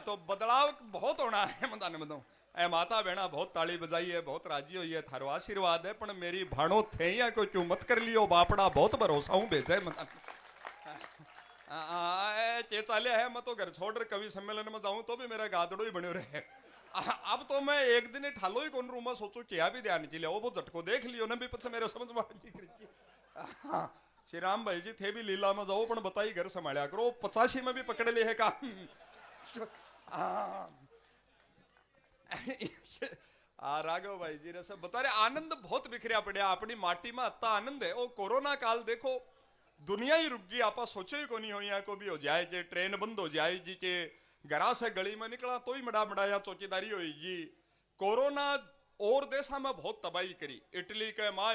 तो बदलाव बहुत होना है मैं बताऊं। ए माता बहना बहुत ताली बजाई है, बहुत राजी हुई है, थारो आशीर्वाद है। पण मेरी भाणो थे या कोई क्यों मत कर लियो बापड़ा, बहुत भरोसा हूं भेजे के चाले है। मैं तो घर छोड़कर कवि सम्मेलन में जाऊं तो भी मेरा गादड़ो ही बने रहे। अब तो मैं एक दिन ठालो ही कौन रूम में सोचू क्या भी ध्यान की ले वो झटको देख लियो ना भी पीछे मेरे समझ में श्री राम भाई जी थे भी लीला में जाओ पण बताई घर संभालिया करो। 85 में भी पकड़ ले है काम। राघव भाई जी ने सब बता रहे आनंद बहुत बिखरिया पड़िया अपनी माटी में अत्ता आनंद है। ओ कोरोना काल देखो दुनिया ही रुक गई, आपा सोचो ही को नहीं हो यहाँ को भी हो जाएगी, ट्रेन बंद हो जाएगी के घरा से गली में निकला तो ही मड़ा मड़ाया चौकीदारी होगी। कोरोना और देशा में बहुत तबाही करी। इटली के माँ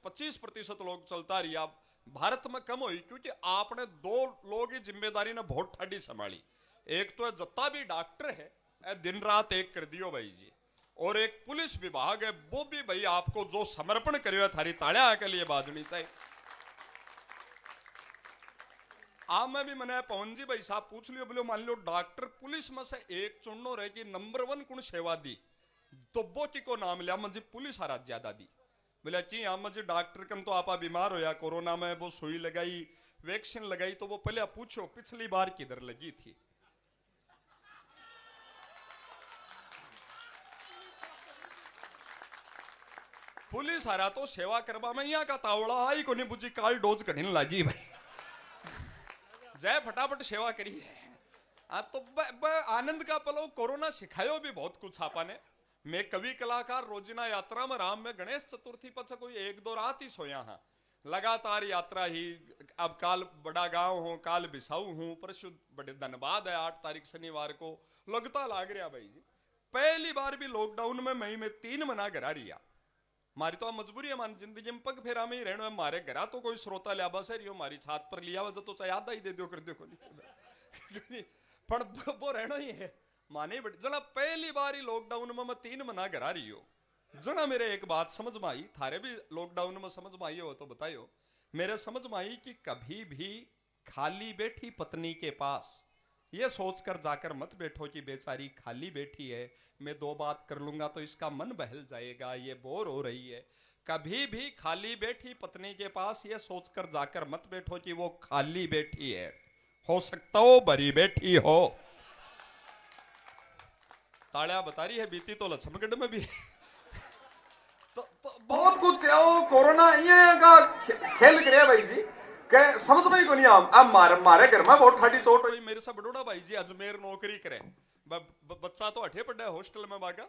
25% लोग चलता रही, आप भारत में कम हुई क्योंकि आपने 2 लोग की जिम्मेदारी ने बहुत ठाडी संभाली। एक तो जत्ता भी डॉक्टर है दिन रात एक कर दियो भाई जी, और एक पुलिस विभाग है वो भी भाई आपको जो समर्पण करियो थारी तालियां के लिए बाजनी चाहिए। आप में भी मैंने पवन जी भाई साहब पूछ लियो, बोलो मान लो डॉक्टर पुलिस में से एक चुननो रहे कि नंबर 1 कुण सेवा दी तो वो की को नाम लिया मुझे पुलिस आरा ज्यादा दी। बोले कि हाँ मुझे डॉक्टर कम तो आपा बीमार होया कोरोना में, वो सुई लगाई वैक्सीन लगाई तो वो पहले पूछो पिछली बार किधर लगी थी। पुलिस आरा तो सेवा करवा में यहाँ का तावड़ा आई को नहीं बुझी काल डोज कढ़ने लगी भाई जय फटाफट सेवा करी है। तो आनंद का पलो कोरोना सिखायो भी बहुत कुछ आपा ने। मैं कवि कलाकार रोजिना यात्रा में राम में गणेश चतुर्थी पचा कोई 1-2 रात ही सोया हाँ, लगातार यात्रा ही। अब काल बड़ा गांव हूं, काल बिसाऊ हूं, परसों बड़े धनबाद है 8 तारीख शनिवार को लगता लाग रहा भाई जी। पहली बार भी लॉकडाउन में मई में 3 महीना घर रिया। मारी तो मजबूरी है, मान जिंदगी में पग फेरा में ही रहना है। मारे घरा तो कोई श्रोता लिया बस है रियो मारी छात पर लिया वजह तो याद ही दे दो कर दो पर वो रहना ही है माने बट जना पहली बार ही लॉकडाउन में मैं 3 महीना घर रही हो। जना मेरे एक बात समझ में आई, थारे भी लॉकडाउन में समझ में आई हो तो बताइयो। मेरे समझ में आई कि कभी भी खाली बैठी पत्नी के पास ये सोचकर जाकर मत बैठो कि बेचारी खाली बैठी है, मैं 2 बात कर लूंगा तो इसका मन बहल जाएगा, ये बोर हो रही है। कभी भी खाली बैठी पत्नी के पास ये सोचकर जाकर मत बैठो कि वो खाली बैठी है, हो सकता हो भरी बैठी हो। तालियां बता रही है बीती तो लक्ष्मणगढ़ में भी तो बहुत कुछ है। कोरोना ये का खेल करे भाई जी के समझ में ही को नहीं अब मारे घर में बहुत ठाडी चोट हुई। मेरे से बड़ोड़ा भाई जी अजमेर नौकरी करे, बच्चा तो अठे पड़ा हॉस्टल में बागा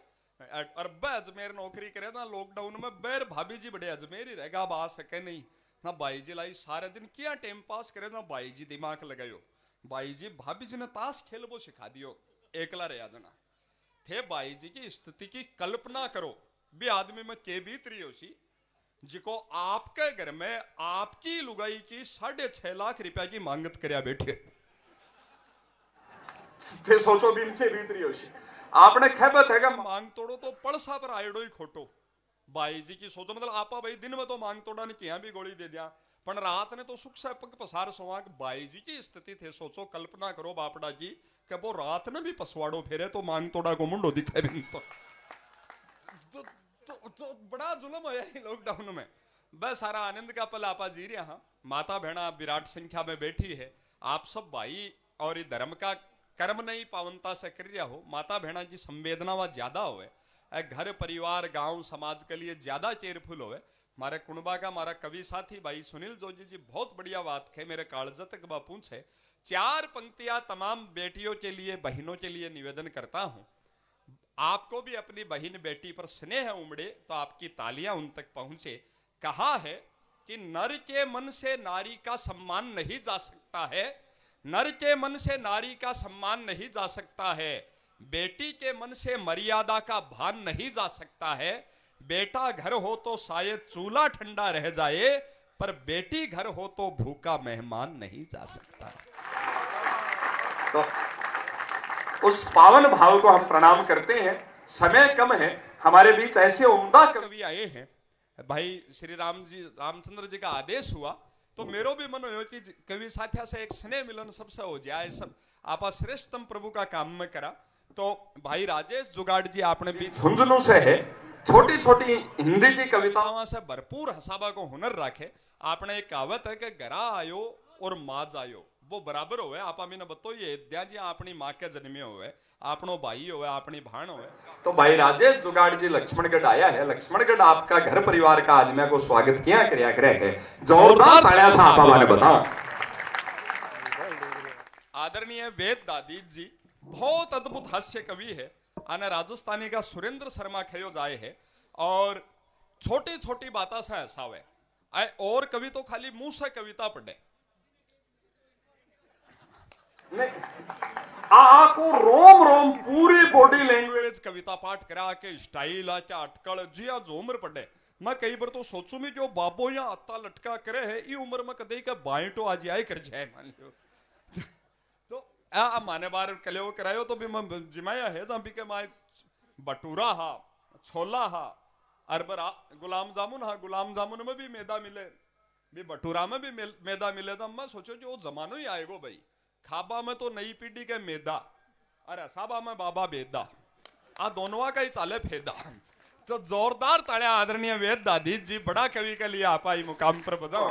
और अजमेर नौकरी करे ना लॉकडाउन में बैर भाभी जी बड़े अजमेर ही रहेगा अब आ सके नहीं ना। भाई जी लाई सारे दिन क्या टाइम पास करे ना, भाई जी दिमाग लगायो। भाई जी भाभी जी ने ताश खेल वो सिखा दियो, एकला रहा जना थे। भाई जी की स्थिति की कल्पना करो भी आदमी में के बीत रही हो सी जिको आपके घर में आपकी लुगाई की 6.5 लाख रुपया की मांगत करया बैठे थे। सोचो भी इनके बीत रही हो सी आपने खैबत है मांग तोड़ो तो पड़सा पर आयडो ही खोटो। भाई जी की सोचो मतलब आपा भाई दिन में तो मांग तोड़ा ने किया भी गोली दे दिया पर रात ने तो सुख से पग पसार सोवा। भाई जी की स्थिति थे सोचो कल्पना करो बापड़ा की कि वो रात ने भी पसवाड़ो फेरे तो मांग तोड़ा को मुंडो दिखे भी तो बड़ा जुल्म होया लॉकडाउन में। बस सारा आनंद का पल आपा जी रहा हाँ। माता बहना विराट संख्या में बैठी है, आप सब भाई और धर्म का कर्म नहीं पावनता से कर रहा हो। माता बहना की संवेदना वह ज्यादा होवे, घर परिवार गांव समाज के लिए ज्यादा केयरफुल होवे। मारे कुणबा का मारा कवि साथी भाई सुनील जोजी जी बहुत बढ़िया बात है, मेरे कालज तक वह पूछे 4 पंक्तियां तमाम बेटियों के लिए बहनों के लिए निवेदन करता हूं। आपको भी अपनी बहन बेटी पर स्नेह उमड़े तो आपकी तालियां उन तक पहुंचे। कहा है कि नर के मन से नारी का सम्मान नहीं जा सकता है, नर के मन से नारी का सम्मान नहीं जा सकता है, बेटी के मन से मर्यादा का भान नहीं जा सकता है। बेटा घर हो तो शायद चूल्हा ठंडा रह जाए पर बेटी घर हो तो भूखा मेहमान नहीं जा सकता। तो उस पावन भाव को हम प्रणाम करते हैं। समय कम है, हमारे बीच ऐसे उम्दा कवि आए हैं। भाई श्री राम जी रामचंद्र जी का आदेश हुआ तो मेरो भी मन हो कि कवि साथिया से एक स्नेह मिलन सबसे हो जाए, सब आपा श्रेष्ठतम प्रभु का काम में करा। तो भाई राजेश जुगाड़ जी आपने भी झुंझुनू से है, छोटी छोटी हिंदी की कविताओं से भरपूर हसाबा को हुनर रखे। आपने एक कहावत है कि घरा आयो और माज आयो वो बराबर होवे। आप अमीने बताइए द्या जी अपनी माँ के जन्मे होवे, आपनो भाई होवे, अपनी भाण होवे। तो भाई राजेश जुगाड़ जी लक्ष्मणगढ़ आया है। लक्ष्मणगढ़ आपका घर परिवार का आज मैं को स्वागत किया करया करे है। जोरदार तालियां से आप हमारे बता। आदरणीय वेद दादी जी बहुत अद्भुत हास्य कवि है। आने राजस्थानी का सुरेंद्र शर्मा खयो जाए है और छोटी छोटी बातों से हसावे। और कवि तो खाली मुंह से कविता पढ़े, को रोम रोम पूरी बॉडी लैंग्वेज कविता पाठ करा के स्टाइल आ क्या अटकल जिया झूमर पढ़े। मैं कई बार तो सोचू में जो बाबो या अत्ता लटका करे है ई उम्र में कदे का बाइटो आज आए कर जाए मान लो। तो आ माने बार कलेओ करायो तो भी मैं जिमाया है जहां भी के माय बटूरा हा, छोला हा, अरबरा गुलाम जामुन हा, गुलाम जामुन में भी मैदा मिले, भी बटूरा में भी मैदा मिले। तो मैं सोचो जो जमानो ही आएगो भाई, खाबा में तो नई पीढ़ी के मैदा, अरे साबा में बाबा बेदा, आ दोनों का ही चाले फेदा। तो जोरदार तालियां आदरणीय वेद दादी जी, बड़ा कवि के लिए आप आई मुकाम पर बजाओ।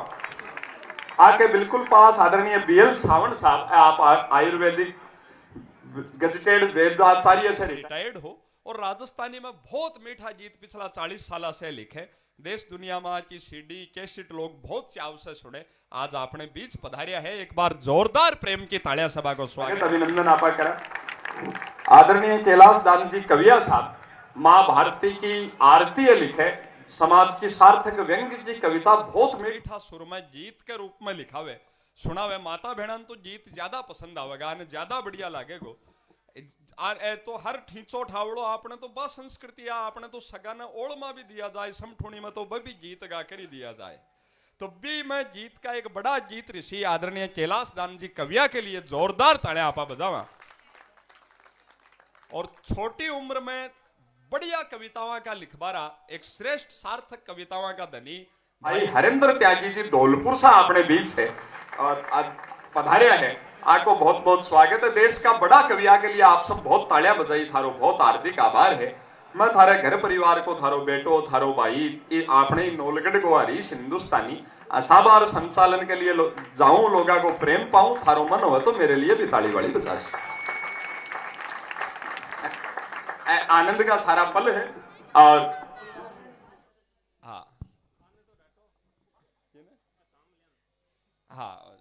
आके बिल्कुल पास आदरणीय बीएल सावंत साहब, आप आयुर्वेदिक गजेटेड वेदाचार्य से रिटायर्ड हो और राजस्थानी में बहुत मीठा गीत पिछला 40 साल से लिखे। देश दुनिया में की सीडी कैसेट लोग बहुत चाव से सुने। आज आपने बीच पधारिया है, एक बार जोरदार प्रेम की तालियां सभा को स्वागत अभिनंदन आपा करा। आदरणीय कैलाश दान जी कविया साहब मां भारती की आरती लिखे, समाज की सार्थक व्यंग्य की कविता बहुत मीठा सुर में गीत के रूप में लिखावे सुनावे। माता बहन तो गीत ज्यादा पसंद आवेगा और ज्यादा बढ़िया लागेगो। तो हर ठीचो ठावड़ो आपने तो बस संस्कृति आपने तो सगाना ओड़ में भी दिया जाए, समठूणी में तो भी गीत गा कर ही दिया जाए। तो भी मैं गीत का एक बड़ा गीत ऋषि आदरणीय कैलाश दान जी कविया के लिए जोरदार तालियां आपा बजावा। और छोटी उम्र में बढ़िया कविताओं का लिखबारा, एक श्रेष्ठ सार्थक कविताओं का धनी भाई हरेंद्र त्यागी जी धौलपुर से अपने बीच है और आज पधारिया है। आपको बहुत बहुत स्वागत है। देश का बड़ा कविया के लिए आप सब बहुत तालियां बजाई, थारो बहुत हार्दिक आभार है। मैं थारे घर परिवार को, थारो बेटो, थारो भाई, आपने नौलगढ़ को हरीश हिंदुस्तानी असाबार संचालन के लिए जाऊं, लोगा को प्रेम पाऊं, थारो मन हो तो मेरे लिए भी ताली वाली बजा। आनंद का सारा पल है। और हाँ हाँ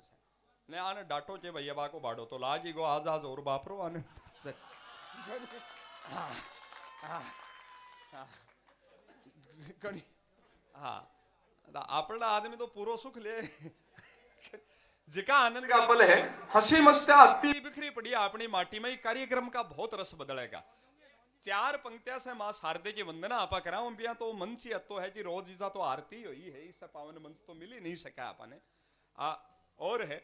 ने आने डाटो चे भैया बा को बाड़ो तो लाजी गो आज आज और बापरो आने। हाँ हाँ हाँ अपना आदमी तो पूरा सुख ले जिका आनंद का पल है। हंसी मस्तिया अति बिखरी पड़ी अपनी माटी में। कार्यक्रम का बहुत रस बदलेगा। 4 पंक्तियां से मां शारदे की वंदना आपा कराऊं बिया तो मंच ही अतो है कि रोज ईसा तो आरती हुई है, इससे पावन मंच तो मिल ही नहीं सका आपने। और है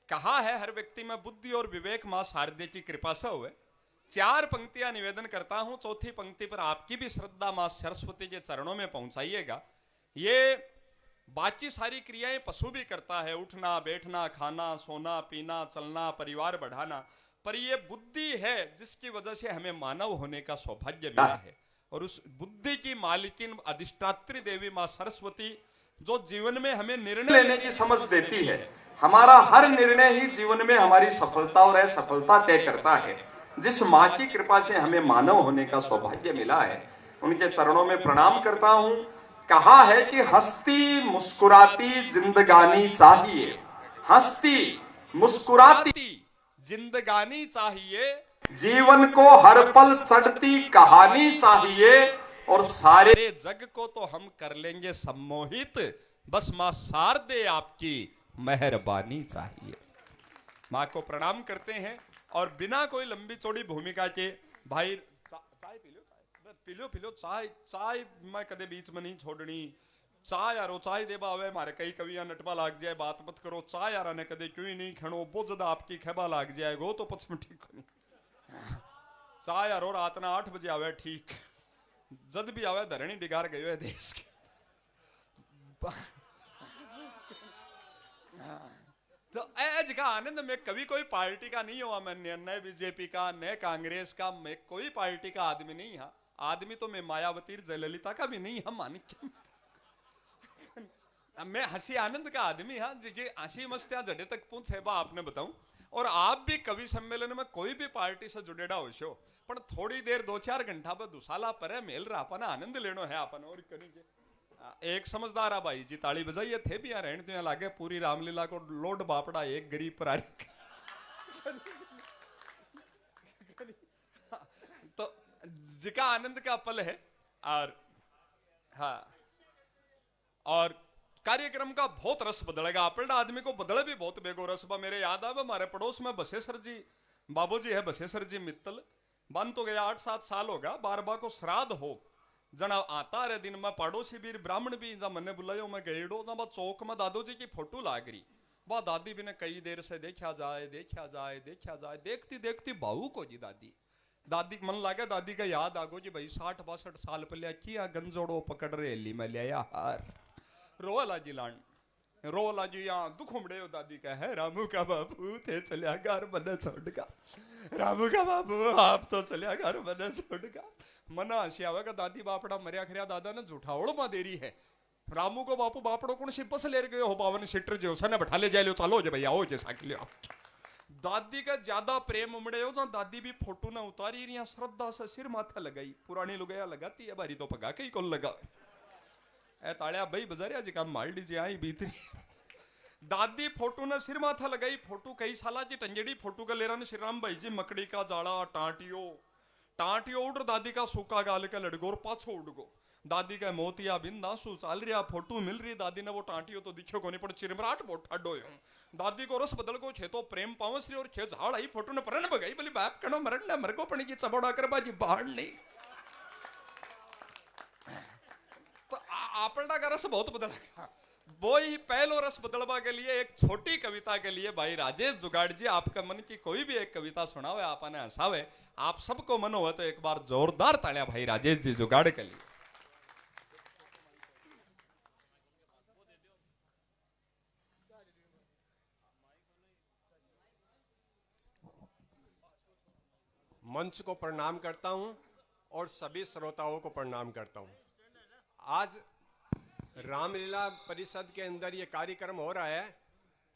कहा है हर व्यक्ति में बुद्धि और विवेक मां शारदे की कृपा से हुए। 4 पंक्तियां निवेदन करता हूं, चौथी पंक्ति पर आपकी भी श्रद्धा मां सरस्वती के चरणों में पहुंचाइएगा। ये बाकी सारी क्रियाएं पशु भी करता है, उठना बैठना खाना सोना पीना चलना परिवार बढ़ाना, पर ये बुद्धि है जिसकी वजह से हमें मानव होने का सौभाग्य मिला है। और उस बुद्धि की मालिकिन अधिष्ठात्री देवी मां सरस्वती जो जीवन में हमें निर्णय लेने की समझ देती है। हमारा हर निर्णय ही जीवन में हमारी सफलता और असफलता तय करता है। जिस माँ की कृपा से हमें मानव होने का सौभाग्य मिला है, उनके चरणों में प्रणाम करता हूँ। कहा है कि हंसती मुस्कुराती जिंदगानी चाहिए, हंसती मुस्कुराती जिंदगानी चाहिए, जीवन को हर पल चढ़ती कहानी चाहिए, और सारे जग को तो हम कर लेंगे सम्मोहित, बस मां शारदे आपकी मेहरबानी चाहिए। मां को प्रणाम करते हैं और बिना कोई लंबी चौड़ी भूमिका के भाई चाय पी लो चाय चाय मैं कदे बीच में नहीं छोड़नी। चाय यारो चाय देबा आवे मारे कई कवियां नटवा लाग जाए, बात मत करो चाय यारा ने कदे क्यों ही नहीं खणो, बहुत ज्यादा आपकी खेबा लाग जाएगो तो पच में ठीक नहीं। चाय यारो रात ना 8 बजे आवे ठीक, जद भी आवे धरणी डिगार गयो है देश के। तो आज का आनंद में कभी कोई पार्टी का नहीं हुआ, मैं न बीजेपी का न कांग्रेस का, मैं कोई पार्टी का आदमी नहीं। हाँ आदमी तो मैं मायावती जयललिता का भी नहीं, हम मानिक मैं हंसी आनंद का आदमी। हाँ जी हंसी मस्तियां जड़े तक पूछ है बा आपने बताऊं। और आप भी कवि सम्मेलन में कोई भी पार्टी से जुड़ेड़ा हो शो, पर थोड़ी देर 2-4 घंटा पर दुसाला पर मेल रहा अपन आनंद लेनो है अपन और करेंगे। एक समझदार आ भाई जी ताली बजाइए थे भी यहाँ रहने तो यहाँ लागे पूरी रामलीला को लोड बापड़ा एक गरीब पर तो जिका आनंद का पल है। और हाँ और कार्यक्रम का बहुत रस बदलेगा, अपने आदमी को बदले भी बहुत बेगो रस। मेरे याद आवे हमारे पड़ोस में बसेसर जी बाबूजी है, बसेसर जी मित्तल बन तो गया 8-7 साल होगा। बारबा को श्राद्ध हो जना आता रे दिन में पड़ोसी भी ब्राह्मण भी जब मैंने बुलायो मैं गएडो जब चौक में दादू जी की फोटो लाग रही, वह दादी भी ने कई देर से देखा जाए देखा जाए देखा जाए, देखती देखती भावुक को जी दादी मन लागे दादी का याद आगो जी भाई 60-62 साल पहले किया गंजोड़ो पकड़ रहे हेली में लिया हार रोला जी लान रोला जी यहाँ दुख उमड़े हो। दादी का है रामू का बाबू थे चलिया घर बने छोड़गा, रामू का बाबू आप तो चलिया घर बने छोड़गा। मना हंसी आवेगा दादी बापड़ा मरिया खरिया दादा ने झूठावड़ में देरी है। रामू को बापू बापड़ो कौन सी बस ले गए हो पावन सीटर जो सने बैठा ले जाए लो चलो जे भैया हो जे साइकिल लियो। दादी का ज्यादा प्रेम उमड़े हो जहाँ दादी भी फोटो ना उतारी रही श्रद्धा से सिर माथा लगाई, पुरानी लुगाया लगाती है बारी तो पगा के ही कौन लगा ए ताड़िया भाई बजारिया जी काम मार लीजिए आई भीतरी। दादी फोटो ने सिर माथा लगाई, फोटो कई साला जी टंजड़ी फोटो का ले रहा श्री राम भाई जी मकड़ी का जाड़ा टांटियो उड़ दादी का सूखा गाल का लड़गो और पाछो उड़गो। दादी का मोतिया बिंदा सु चाल रहा फोटो मिल रही, दादी ने वो टांटियो तो दिखो को नहीं पर चिरमराट बहुत ठाडो दादी को रस बदल को छे तो प्रेम पावस रही और छे झाड़ आई फोटो ने परन बगाई बोली बाप कनो मरण ने मरगो पड़ी की चबोड़ा कर बाजी बाहर नहीं। तो आपड़ा का रस बहुत बदला। वो ही पहलो रस बदलवा के लिए एक छोटी कविता के लिए भाई राजेश जुगाड़ जी आपका मन की कोई भी एक कविता सुनावे आपने हंसावे, आप सबको मन हो तो एक बार जोरदार तालियां भाई राजेश जी जुगाड़ के लिए। मंच को प्रणाम करता हूं और सभी श्रोताओं को प्रणाम करता हूं। आज रामलीला परिषद के अंदर ये कार्यक्रम हो रहा है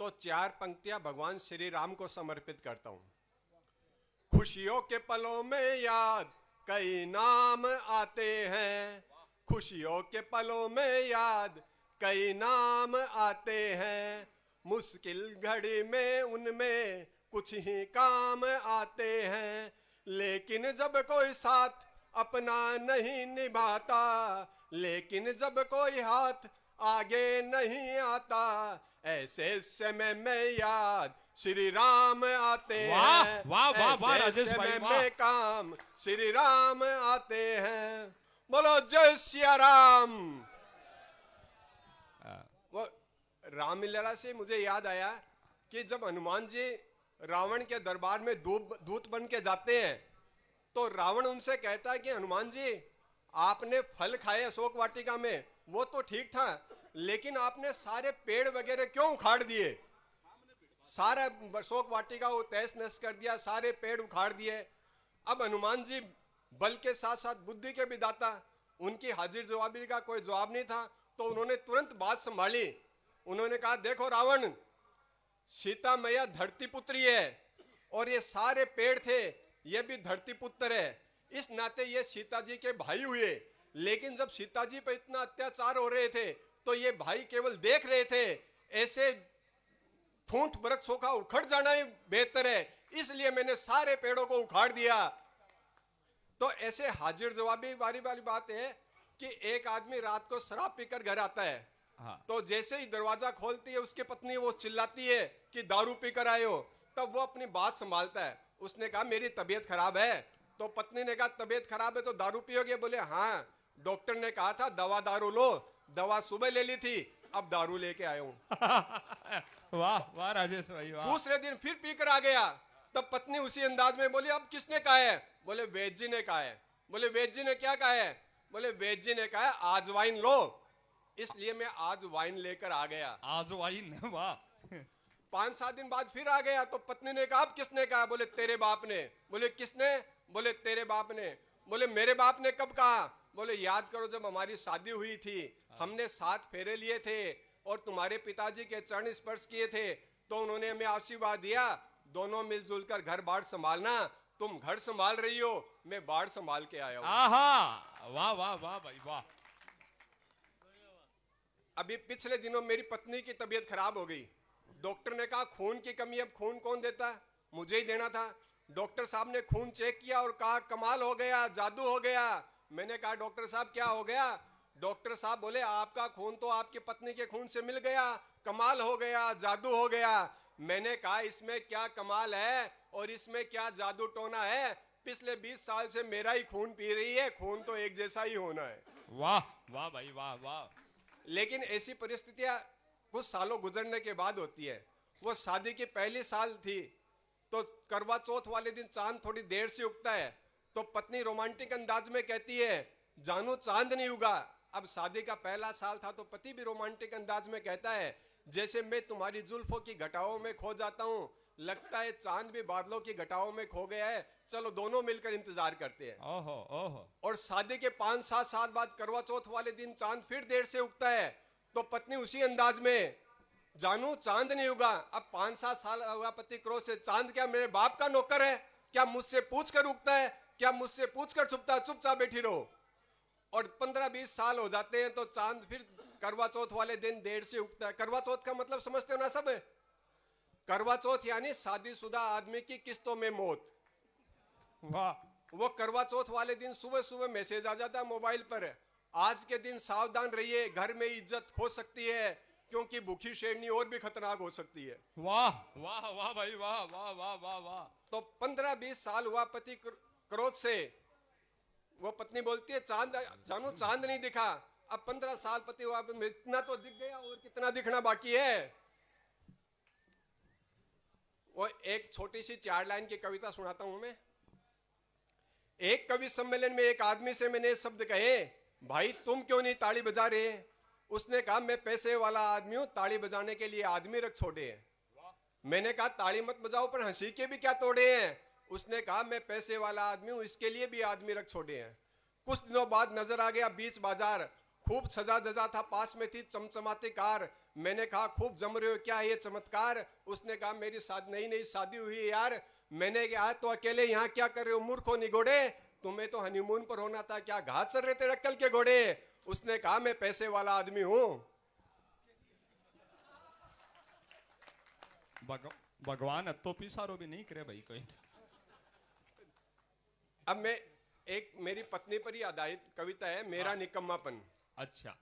तो 4 पंक्तियां भगवान श्री राम को समर्पित करता हूं। खुशियों के पलों में याद कई नाम आते हैं, खुशियों के पलों में याद कई नाम आते हैं, मुश्किल घड़ी में उनमें कुछ ही काम आते हैं, लेकिन जब कोई साथ अपना नहीं निभाता, लेकिन जब कोई हाथ आगे नहीं आता, ऐसे समय में याद श्री राम आते हैं। वाह वाह वाह राजेश भाई ऐसे में काम श्री राम आते हैं। बोलो जय सिया राम। वो रामलीला से मुझे याद आया कि जब हनुमान जी रावण के दरबार में दूत बन के जाते हैं तो रावण उनसे कहता है कि हनुमान जी आपने फल खाए अशोक वाटिका में वो तो ठीक था, लेकिन आपने सारे पेड़ वगैरह क्यों उखाड़ दिए, सारा अशोक वाटिका को तहस नहस कर दिया, सारे पेड़ उखाड़ दिए। अब हनुमान जी बल के साथ साथ बुद्धि के भी दाता, उनकी हाजिर जवाबी का कोई जवाब नहीं था, तो उन्होंने तुरंत बात संभाली। उन्होंने कहा देखो रावण, सीता मैया धरती पुत्री है और ये सारे पेड़ थे ये भी धरती पुत्र है, इस नाते ये सीता जी के भाई हुए, लेकिन जब सीता जी पर इतना अत्याचार हो रहे थे तो ये भाई केवल देख रहे थे, ऐसे फूंट वृक्षों का उखड़ जाना ही बेहतर है, इसलिए मैंने सारे पेड़ों को उखाड़ दिया। तो ऐसे हाजिर जवाबी वाली बात है कि एक आदमी रात को शराब पीकर घर आता है, हाँ। तो जैसे ही दरवाजा खोलती है उसकी पत्नी वो चिल्लाती है कि दारू पीकर आए हो, तब वो अपनी बात संभालता है। उसने कहा मेरी तबीयत खराब है, तो पत्नी ने कहा तबीयत खराब है तो दारू पियोगे? बोले हाँ, डॉक्टर ने कहा था दवा दारू लो, दवा सुबह ले ली थी, अब दारू लेके आया हूं। वाह वाह राजेश भाई वाह। दूसरे दिन फिर पीकर आ गया, तब पत्नी उसी अंदाज में बोली अब किसने कहा है? बोले वैद्य जी ने कहा है। बोले वैद्य जी ने क्या कहा है? बोले वैद्य जी ने कहा है आज वाइन लो, इसलिए मैं आज वाइन लेकर आ गया। आज वाइन, वाह। 5-7 दिन बाद फिर आ गया तो पत्नी ने कहा, अब किसने कहा? बोले तेरे बाप ने। बोले किसने? बोले तेरे बाप ने। बोले मेरे बाप ने कब कहा? बोले याद करो जब हमारी शादी हुई थी, हमने 7 फेरे लिए थे और तुम्हारे पिताजी के चरण स्पर्श किए थे, तो उन्होंने हमें आशीर्वाद दिया, दोनों मिलजुल कर घर बार संभालना। तुम घर संभाल रही हो, मैं बाढ़ संभाल के आया हूं। आहा, वाह वाह वाह भाई वाह। अभी पिछले दिनों मेरी पत्नी की तबीयत खराब हो गई। डॉक्टर ने कहा खून की कमी, अब खून कौन देता? मुझे ही देना था। डॉक्टर साहब ने खून चेक किया और कहा कमाल हो गया, जादू हो गया। मैंने कहा डॉक्टर साहब क्या हो गया? डॉक्टर साहब बोले आपका खून तो आपकी पत्नी के खून से मिल गया, कमाल हो गया, जादू हो गया। मैंने कहा इसमें क्या कमाल है और इसमें क्या जादू टोना है? पिछले 20 साल से मेरा ही खून पी रही है, खून तो एक जैसा ही होना है। वाह वाह भाई वाह वाह। लेकिन ऐसी परिस्थितियां कुछ सालों गुजरने के बाद होती है। वो शादी की पहली साल थी तो करवा चौथ वाले दिन चांद थोड़ी देर से उगता है, तो पत्नी रोमांटिक अंदाज में कहती है जानू चांद नहीं उगा। अब शादी का पहला साल था तो पति भी रोमांटिक अंदाज में कहता है जैसे मैं तुम्हारी जुल्फों की घटाओं में खो जाता हूं, लगता है चांद भी बादलों की घटाओं में खो गया है, चलो दोनों मिलकर इंतजार करते हैं। ओहो ओहो। और शादी के 5-7 साल बाद करवा चौथ वाले दिन चांद फिर देर से उगता है, तो पत्नी उसी अंदाज में जानू चांद नहीं उगा। अब 5-7 साल हुआ पति क्रोध से, चांद क्या मेरे बाप का नौकर है? क्या मुझसे पूछ कर उगता है? क्या मुझसे पूछ कर छुपता है? चुपचाप बैठी रहो। और 15-20 साल हो जाते हैं तो चांद फिर करवा चौथ वाले दिन देर से उगता है। करवा चौथ का मतलब समझते हो ना सब? करवा चौथ यानी शादीशुदा आदमी की किस्तों में मौत। वाह। वो करवा चौथ वाले दिन सुबह सुबह मैसेज आ जाता है मोबाइल पर, आज के दिन सावधान रहिए, घर में इज्जत खो सकती है क्योंकि भूखी शेरनी और भी खतरनाक हो सकती है। वाह वाह वाह भाई वाह वाह वाह वाह वाह। तो 15-20 साल हुआ पति क्रोध से, वो पत्नी बोलती है चांद जानू चांद नहीं दिखा। अब 15 साल पति हुआ, इतना तो दिख गया और कितना दिखना बाकी है। वो एक छोटी सी 4 लाइन की कविता सुनाता हूं मैं। एक कवि सम्मेलन में एक आदमी से मैंने शब्द कहे, भाई तुम क्यों नहीं ताली बजा रहे? उसने कहा मैं पैसे वाला आदमी हूं, ताली बजाने के लिए आदमी रख छोड़े हैं। मैंने कहा ताली मत बजाओ पर हंसी के भी क्या तोड़े हैं? उसने कहा मैं पैसे वाला आदमी हूं, इसके लिए भी आदमी रख छोड़े हैं। कुछ दिनों बाद नजर आ गया बीच बाजार, खूब सजा धजा था, पास में थी चमचमाती कार। मैंने कहा खूब जम रहे हो, क्या है ये चमत्कार? उसने कहा मेरी नई शादी हुई है यार। मैंने कहा तो अकेले यहाँ क्या कर रहे हो मूर्खो निगोड़े, तुम्हें तो हनीमून पर होना था, क्या घाट चल रहे थे रक्कल के घोड़े? उसने कहा मैं पैसे वाला आदमी हूं। भगवान अत्तो पिसारो भी नहीं करे भाई कोई। अब मैं एक मेरी पत्नी पर ही आधारित कविता है, मेरा निकम्मापन। अच्छा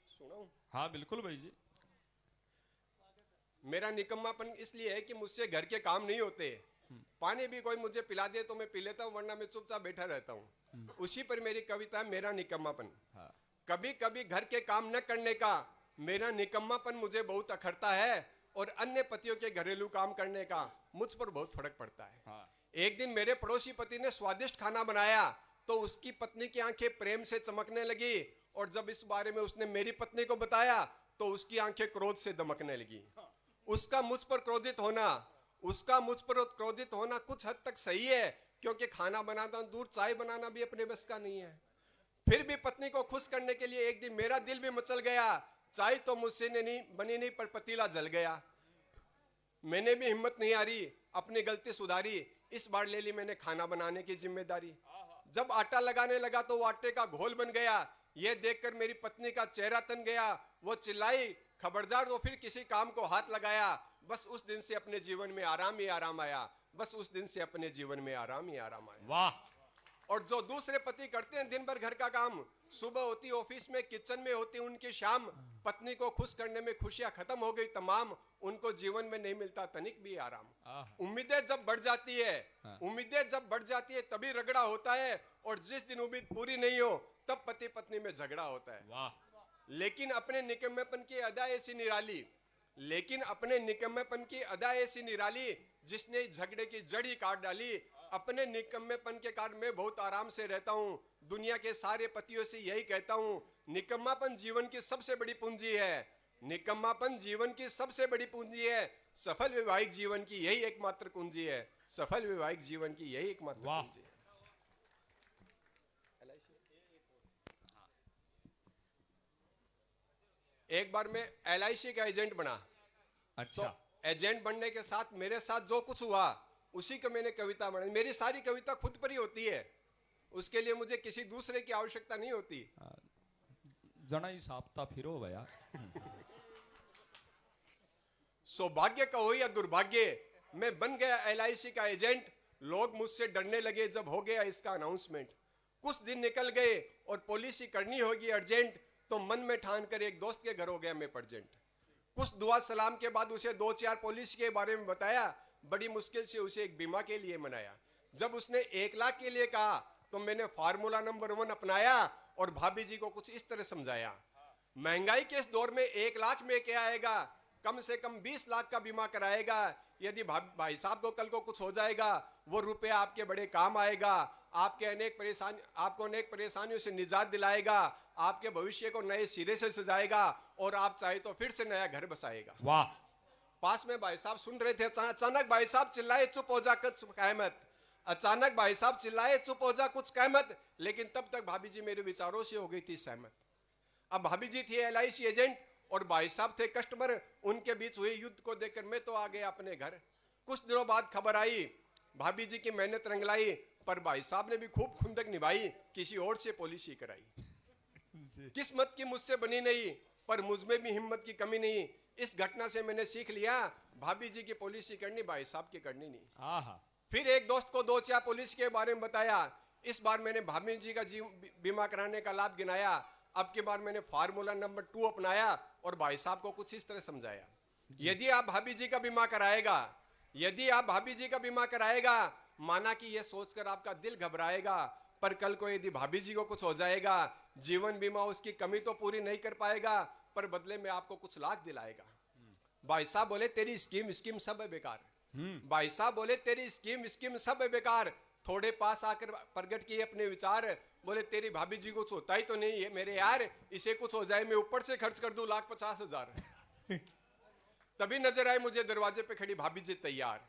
सुनाऊं? हाँ बिल्कुल भाई जी। मेरा निकम्मापन इसलिए है कि मुझसे घर के काम नहीं होते। पानी भी कोई मुझे पिला दे तो मैं पी लेता हूँ, वरना मैं चुपचाप बैठा रहता हूँ। उसी पर मेरी कविता है मेरा निकम्मापन। हाँ। कभी कभी घर के काम न करने का मेरा निकम्मापन मुझे बहुत अखरता है और अन्य पतियों के घरेलू काम करने का मुझ पर बहुत फर्क पड़ता है। हाँ। एक दिन मेरे पड़ोसी पति ने स्वादिष्ट खाना बनाया तो उसकी पत्नी की आंखें प्रेम से चमकने लगी, और जब इस बारे में उसने मेरी पत्नी को बताया तो उसकी आंखें क्रोध से दमकने लगी। उसका मुझ पर क्रोधित होना कुछ हद तक सही है, क्योंकि खाना बनाना दूर, चाय बनाना भी अपने बस का नहीं है। फिर भी पत्नी को खुश करने के लिए एक दिन मेरा दिल भी मचल गया। चाय तो मुझसे नहीं बनी नहीं, पर पतीला जल गया। मैंने भी हिम्मत नहीं हारी, अपनी गलती सुधारी। इस बार ले ली मैंने खाना बनाने की जिम्मेदारी। जब आटा लगाने लगा तो वो आटे का घोल बन गया। यह देखकर मेरी पत्नी का चेहरा तन गया। वो चिल्लाई खबरदार, तो फिर किसी काम को हाथ लगाया। बस उस दिन से अपने जीवन में आराम ही आराम आया। बस उस दिन से अपने जीवन में आराम ही आराम आया। वाह। और जो दूसरे पति करते हैं दिन भर घर का काम, सुबह होती ऑफिस में, किचन में होती उनकी शाम, पत्नी को खुश करने में खुशियां खत्म हो गई तमाम, उनको जीवन में नहीं मिलता तनिक भी आराम। उम्मीदें जब बढ़ जाती है तभी रगड़ा होता है, और जिस दिन उम्मीद पूरी नहीं हो तब पति पत्नी में झगड़ा होता है। वाह। लेकिन अपने निकम्मेपन की अदा ऐसी निराली जिसने झगड़े की जड़ ही काट डाली। अपने निकम्मेपन के कारण मैं बहुत आराम से रहता हूँ। दुनिया के सारे पतियों से यही कहता हूँ, निकम्मापन जीवन की सबसे बड़ी पूंजी है। निकम्मापन जीवन की सबसे बड़ी पूंजी है। सफल वैवाहिक जीवन की यही एकमात्र कुंजी है। सफल वैवाहिक जीवन की यही एकमात्र वाह। कुंजी है। एक बार मैं LIC का एजेंट बना। अच्छा। तो एजेंट बनने के साथ मेरे साथ जो कुछ हुआ उसी को मैंने कविता बनाई। मेरी सारी कविता खुद पर ही होती है, उसके लिए मुझे किसी दूसरे की आवश्यकता नहीं होती। जना ही साप्ता फिरो भैया। सौभाग्य का हो या दुर्भाग्य, मैं बन गया LIC का एजेंट। लोग मुझसे डरने लगे जब हो गया इसका अनाउंसमेंट। कुछ दिन निकल गए और पॉलिसी करनी होगी अर्जेंट, तो मन में ठान कर एक दोस्त के घर हो गया मैं प्रजेंट। कुछ दुआ सलाम के बाद उसे 2-4 पॉलिसी के बारे में बताया। बड़ी मुश्किल से उसे एक बीमा के लिए मनाया। जब उसने 1 लाख के लिए कहा तो मैंने फार्मूला नंबर 1 अपनाया और भाभी जी को कुछ इस तरह समझाया। महंगाई के इस दौर में 1 लाख में क्या आएगा, कम से कम 20 लाख का बीमा कराएगा। यदि भाई साहब को कल को कुछ हो जाएगा, वो रुपया आपके बड़े काम आएगा। आपको अनेक परेशानियों से निजात दिलाएगा। आपके भविष्य को नए सिरे से सजाएगा और आप चाहे तो फिर से नया घर बसाएगा। वाह। पास में भाई साहब सुन रहे थे। अचानक भाई साहब चिल्लाए, चुप हो जा कुछ कह मत। अचानक भाई साहब चिल्लाए, चुप हो जा कुछ कह मत। लेकिन तब तक भाभी जी मेरे विचारों से हो गई थी सहमत। अब भाभी जी थी LIC एजेंट और भाई साहब थे कस्टमर। उनके बीच हुए युद्ध को देखकर मैं तो आ गया अपने घर। कुछ दिनों बाद खबर आई, भाभी जी की मेहनत रंगलाई, पर भाई साहब ने भी खूब खुंदक निभाई, किसी और से पॉलिसी कराई। किस्मत की मुझसे बनी नहीं, पर मुझमें भी हिम्मत की कमी नहीं। इस घटना से मैंने सीख लिया, भाभी जी की पॉलिसी करनी, भाई साहब की करनी नहीं। फिर एक दोस्त को 2-4 पॉलिसी के बारे में बताया। इस बार मैंने भाभी जी का बीमा कराने का लाभ गिनाया। अब की बार मैंने फार्मूला नंबर 2 अपनाया और भाई साहब को कुछ इस तरह समझाया। यदि आप भाभी जी का बीमा कराएगा, यदि आप भाभी जी का बीमा कराएगा, माना कि यह सोचकर आपका दिल घबराएगा, पर कल को यदि भाभी जी को कुछ हो जाएगा, जीवन बीमा उसकी कमी तो पूरी नहीं कर पाएगा, पर बदले में आपको कुछ लाख दिलाएगा। भाई साहब बोले तेरी स्कीम सब है बेकार। भाई साहब बोले तेरी स्कीम सब है बेकार। थोड़े पास आकर प्रकट किए अपने विचार। बोले तेरी भाभी जी को कुछ होता ही तो नहीं है मेरे यार, इसे कुछ हो जाए मैं ऊपर से खर्च कर दूं 1,50,000। तभी नजर आए मुझे दरवाजे पे खड़ी भाभी जी तैयार।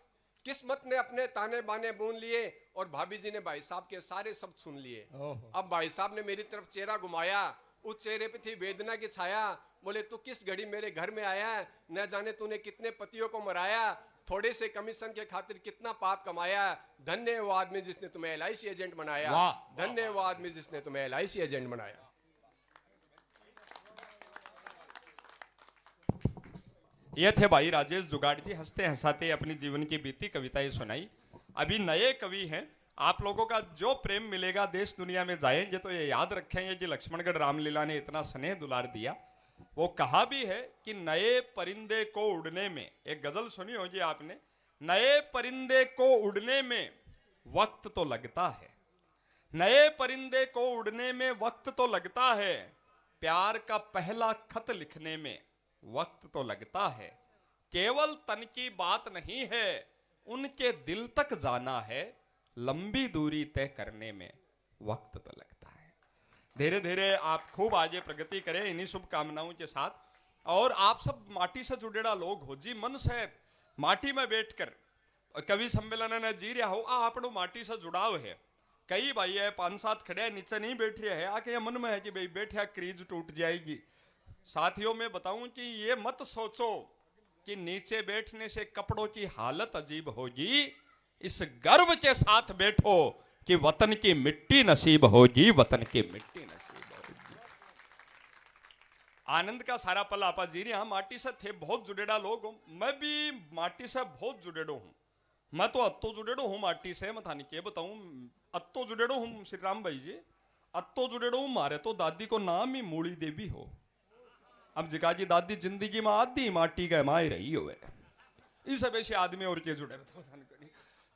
किस्मत ने अपने ताने बाने बुन लिए और भाभी जी ने भाई साहब के सारे शब्द सुन लिए। अब भाई साहब ने मेरी तरफ चेहरा घुमाया, उस चेहरे पे थी वेदना की छाया। बोले तू किस घड़ी मेरे घर में आया, न जाने तूने कितने पतियों को मराया, थोड़े से कमीशन के खातिर कितना पाप कमाया। धन्य है वो आदमी जिसने तुम्हें LIC एजेंट बनाया। धन्य है वो आदमी जिसने तुम्हें LIC एजेंट बनाया। ये थे भाई राजेश जुगाड़ जी, हंसते हंसाते अपनी जीवन की बीती कविताएं सुनाई। अभी नए कवि हैं, आप लोगों का जो प्रेम मिलेगा देश दुनिया में जाएंगे तो ये याद रखेंगे कि लक्ष्मणगढ़ रामलीला ने इतना स्नेह दुलार दिया। वो कहा भी है कि नए परिंदे को उड़ने में, एक गजल सुनी होगी आपने, नए परिंदे को उड़ने में वक्त तो लगता है, नए परिंदे को उड़ने में वक्त तो लगता है, प्यार का पहला खत लिखने में वक्त तो लगता है, केवल तन की बात नहीं है उनके दिल तक जाना है, लंबी दूरी तय करने में वक्त तो लगता है। धीरे धीरे आप खूब आगे प्रगति करें इन्हीं शुभकामनाओं के साथ। और आप सब माटी से जुड़ेड़ा लोग हो जी, मन से माटी में बैठकर कवि सम्मेलन ने जी रहा हो, आपनो माटी से जुड़ाव है। कई भाई है 5-7 खड़े नीचे नहीं बैठ रहे हैं, आके मन में है कि भाई बैठा क्रीज टूट जाएगी। साथियों में बताऊं कि ये मत सोचो कि नीचे बैठने से कपड़ों की हालत अजीब होगी, इस गर्व के साथ बैठो कि वतन की मिट्टी नसीब होगी, वतन की मिट्टी नसीब होगी। आनंद का सारा पल आपा जी रहे, हम माटी से थे बहुत जुड़ेड़ा लोग हूं, मैं भी माटी से बहुत जुड़ेड़ो हूं। मैं तो अत्तो जुड़ेड़ो हूं माटी से, मैं थाने के बताऊं अत्तो जुड़ेड़ो हूं श्री राम भाई जी, अत्तो जुड़ेड़ो हूं। मारे तो दादी को नाम ही मूली देवी हो। अब जिका जी दादी जिंदगी में आधी माटी का माई रही हो, इस वैसे आदमी और के जुड़े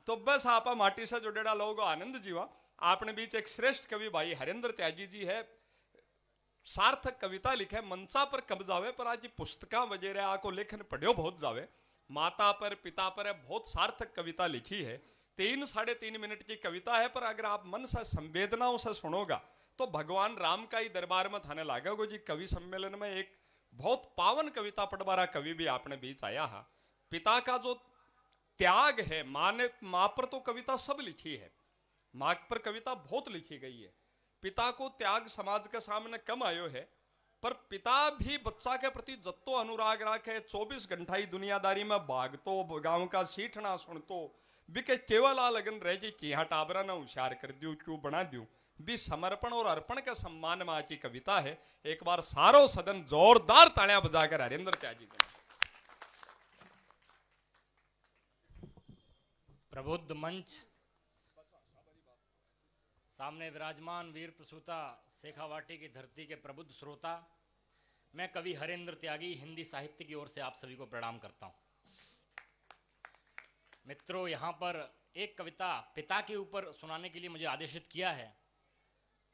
तो बस आपा माटी से जुड़ेड़ा लोग आनंद जीवा। आपने बीच एक श्रेष्ठ कवि भाई हरेंद्र त्यागी जी है, सार्थक कविता लिखे, मनसा पर कब जावे, पर आज पुस्तका वगैरह आको लेखन पढ़ियो बहुत जावे, माता पर पिता पर बहुत सार्थक कविता लिखी है। 3-3.5 मिनट की कविता है, पर अगर आप मन से संवेदनाओं से सुनोगा तो भगवान राम का ही दरबार में थाने लागेगा जी। कवि सम्मेलन में एक बहुत पावन कविता पढ़वारा कवि भी आपने बीच आया है। पिता का जो त्याग है, माँ पर तो कविता सब लिखी है, माँ पर कविता बहुत लिखी गई है। पिता को त्याग समाज के सामने कम आयो है, पर पिता भी बच्चा के प्रति जत्तो अनुराग राखे, 24 घंटा ही दुनियादारी में भागतो, गांव का सीठना सुनतो, बिके केवल आ लगन रह गई कि यहाँ टाबरा ना होशियार कर दियो, क्यों बना दियो, भी समर्पण और अर्पण के सम्मान में की कविता है। एक बार सारो सदन जोरदार तालियां बजाकर हरेंद्र त्यागी जी। प्रबुद्ध मंच, सामने विराजमान वीर प्रसूता शेखावाटी की धरती के प्रबुद्ध श्रोता, मैं कवि हरेंद्र त्यागी हिंदी साहित्य की ओर से आप सभी को प्रणाम करता हूं। मित्रों, यहाँ पर एक कविता पिता के ऊपर सुनाने के लिए मुझे आदेशित किया है।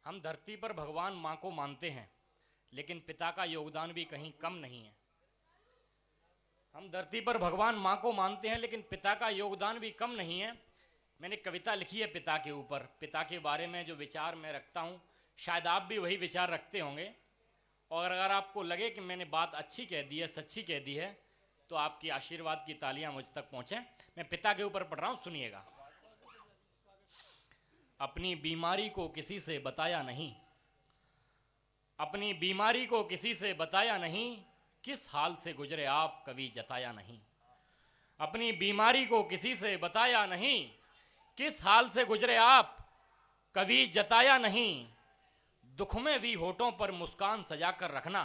हम धरती पर भगवान माँ को मानते हैं, लेकिन पिता का योगदान भी कहीं कम नहीं है। हम धरती पर भगवान माँ को मानते हैं, लेकिन पिता का योगदान भी कम नहीं है। मैंने कविता लिखी है पिता के ऊपर। पिता के बारे में जो विचार मैं रखता हूँ, शायद आप भी वही विचार रखते होंगे। और अगर आपको लगे कि मैंने बात अच्छी कह दी है, सच्ची कह दी है, तो आपकी आशीर्वाद की तालियां मुझ तक पहुंचे। मैं पिता के ऊपर पढ़ रहा हूं, सुनिएगा। अपनी बीमारी को किसी से बताया नहीं, अपनी बीमारी को किसी से बताया नहीं, किस हाल से गुजरे आप कभी जताया नहीं। अपनी बीमारी को किसी से बताया नहीं, किस हाल से गुजरे आप कभी जताया नहीं। दुख में भी होठों पर मुस्कान सजाकर रखना।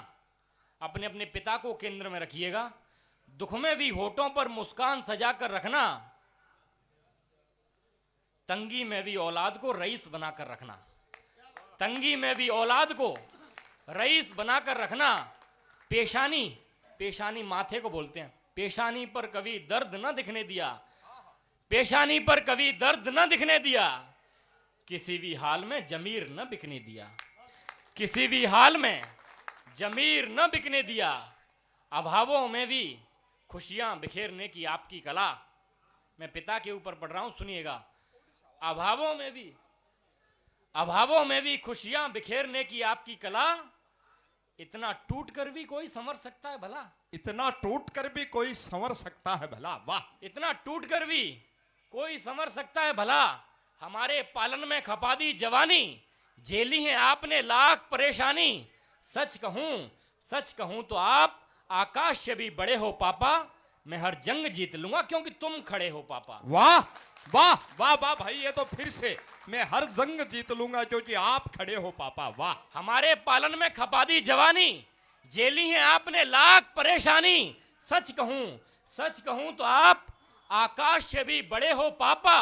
अपने अपने पिता को केंद्र में रखिएगा। दुख में भी होठों पर मुस्कान सजाकर रखना, तंगी में भी औलाद को रईस बनाकर रखना। तंगी में भी औलाद को रईस बनाकर रखना। पेशानी, पेशानी माथे को बोलते हैं, पेशानी पर कभी दर्द न दिखने दिया, पेशानी पर कभी दर्द न दिखने दिया, किसी भी हाल में जमीर न बिकने दिया, किसी भी हाल में जमीर न बिकने दिया। अभावों में भी खुशियां बिखेरने की आपकी कला। मैं पिता के ऊपर पढ़ रहा हूं, सुनिएगा। अभावों में भी खुशियां बिखेरने की आपकी कला, इतना टूट कर भी कोई संवर सकता है भला, इतना टूट कर भी कोई संवर सकता है भला। वाह, इतना टूट कर भी कोई संवर सकता है भला। हमारे पालन में खपा दी जवानी, झेली है आपने लाख परेशानी। सच कहूं तो आप आकाश से भी बड़े हो पापा, मैं हर जंग जीत लूंगा क्योंकि तुम खड़े हो पापा। वाह वाह वाह वाह भाई, ये तो फिर से, मैं हर जंग जीत लूंगा क्योंकि आप खड़े हो पापा। वाह, हमारे पालन में खपा दी जवानी, झेली है आपने लाख परेशानी। सच कहूं तो आप आकाश से भी बड़े हो पापा,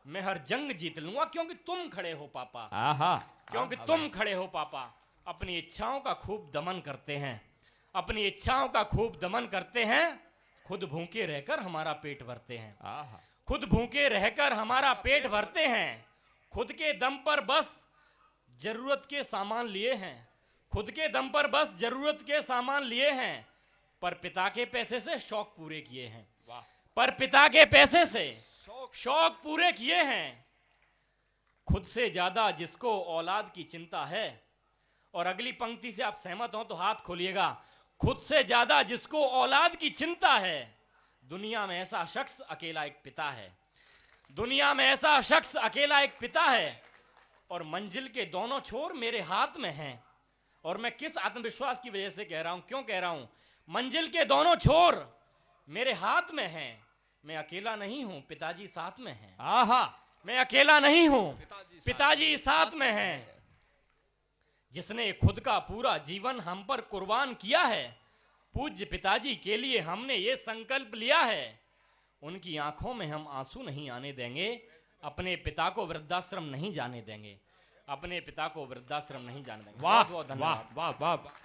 मैं हर जंग जीत लूंगा क्योंकि तुम खड़े हो पापा। आहा, क्योंकि तुम खड़े हो पापा। अपनी इच्छाओं का खूब दमन करते हैं, अपनी इच्छाओं का खूब दमन करते हैं, खुद भूखे रहकर हमारा पेट भरते हैं। आहा, खुद भूखे रहकर हमारा पेट भरते हैं। खुद के दम पर बस जरूरत के सामान लिए हैं, खुद के दम पर बस जरूरत के सामान लिए हैं, पर पिता के पैसे से शौक पूरे किए हैं। वाह, पर पिता के पैसे से शौक पूरे किए हैं। खुद से ज्यादा जिसको औलाद की चिंता है, और अगली पंक्ति से आप सहमत हो तो हाथ खोलिएगा। खुद से ज्यादा जिसको औलाद की चिंता है, दुनिया में ऐसा शख्स अकेला एक पिता है। दुनिया में ऐसा शख्स अकेला एक पिता है, और मंजिल के दोनों छोर मेरे हाथ में हैं। और मैं किस आत्मविश्वास की वजह से कह रहा हूं, क्यों कह रहा हूं? मंजिल के दोनों छोर मेरे हाथ में हैं। मैं अकेला नहीं हूं, पिताजी साथ में हैं। आहा, मैं अकेला नहीं हूं, पिताजी साथ में हैं। जिसने खुद का पूरा जीवन हम पर कुर्बान किया है, पूज्य पिताजी के लिए हमने ये संकल्प लिया है, उनकी आंखों में हम आंसू नहीं आने देंगे, अपने पिता को वृद्धाश्रम नहीं जाने देंगे, अपने पिता को वृद्धाश्रम नहीं जाने देंगे। वाह बहुत बहुत वाह धन्यवाद। वाह वाह।